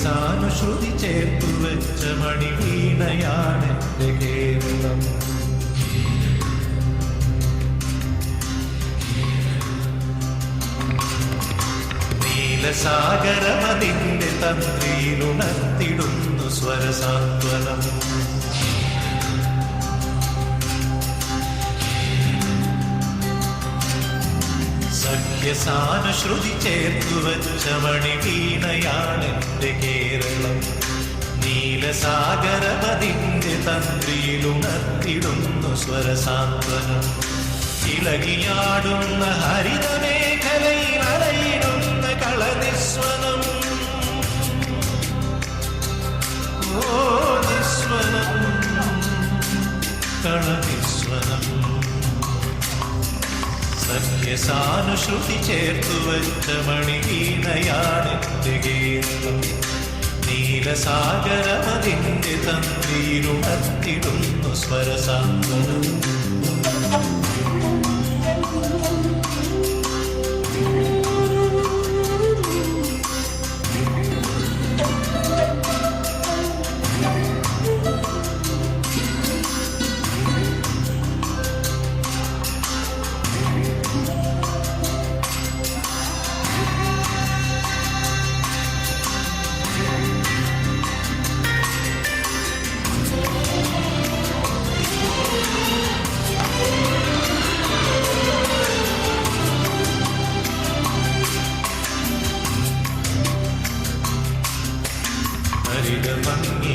സാനുശ്രുതി ചേർത്തു വെച്ച മണിവീണയാണെന്റെ കേരളം. നീലസാഗരമതിന്റെ തന്ത്രിയിലുണർത്തിടുന്നു സ്വരസാന്ത്വനം. സഖ്യസാനുശ്രുതി ചേർത്തു വച്ച മണിവീണയാണെന്റെ കേരളം. നീലസാഗരമതിന്റെ തന്ത്രിയിലുണർത്തിടുന്നു സ്വരസാന്ത്വനം. ഇളകിയാടുന്ന ഹരിതമേഖലയിൽ അലയിടുന്ന കളനിസ്വനം. ഓ നിസ്വനം, കളനിസ്വനം. സഖ്യസാനുശ്രുതി ചേർത്തു വച്ച മണിവീണയാണെന്റെ കേരളം. നീലസാഗരമതിന്റെ തന്ത്രിയിലുണർത്തിടുന്നു സ്വരസാന്ത്വനം.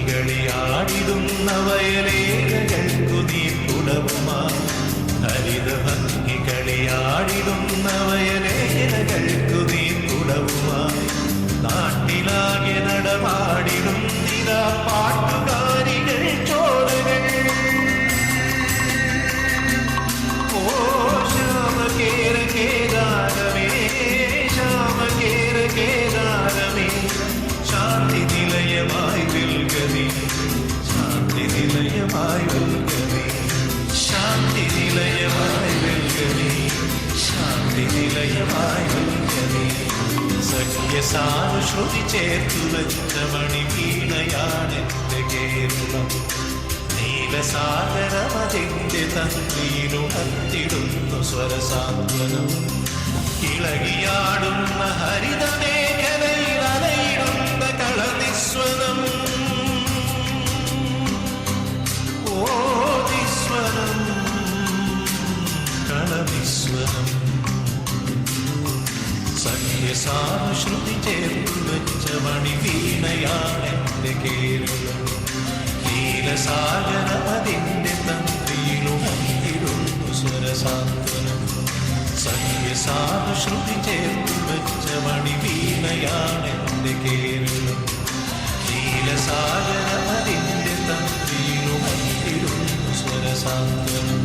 ഹരിതഭംഗികളിയാടിടുന്ന വയലേലകൾക്കു നീർക്കുടവുമായി. ഹരിതഭംഗികളിയാടിടുന്ന വയലേലകൾക്കു നീർക്കുടവുമായി. നാട്ടിലാകെ നടമാടിടുന്നിതാ പാട്ടുകാരികൾ ചോടകൾ. ഓ ശ്യാമകേര കേദാരമേ, ശ്യാമകേര കേദാരമേ. ശാന്തി നിലയമായി വിൽഗതി, ശാന്തി നിലയമായി വിൽഗതി, ശാന്തി നിലയമായി വിൽഗതി, ശാന്തി നിലയമായി വിൽഗതി. സഖ്യസാനുശ്രുതി ചേർത്തു വെച്ച മണിവീണയാണെന്റെ കേരളം. നീലസാഗരമതിന്റെ തന്ത്രിയിലുണർത്തിടുന്നു സ്വരസാന്ത്വനം. ഇളകിയാടുന്ന ഹരിതമേഖലയിൽ അലയിടുന്ന കളനിസ്വനം. ഓ നിസ്വനം, കളനിസ്വനം. സഖ്യസാനുശ്രുതി ചേർത്തു വെച്ച മണിവീണയാണെന്റെ കേരളം. നീലസാഗരമതിന്റെ തന്ത്രിയിലുണർത്തിടുന്നു സ്വരസാന്ത്വനം. സഖ്യസാനുശ്രുതി ചേർത്തു വെച്ച മണിവീണയാണെന്റെ കേരളം. നീലസാഗരമതിന്റെ തന്ത്രിയിലുണർത്തിടുന്നു സ്വരസാന്ത്വനം.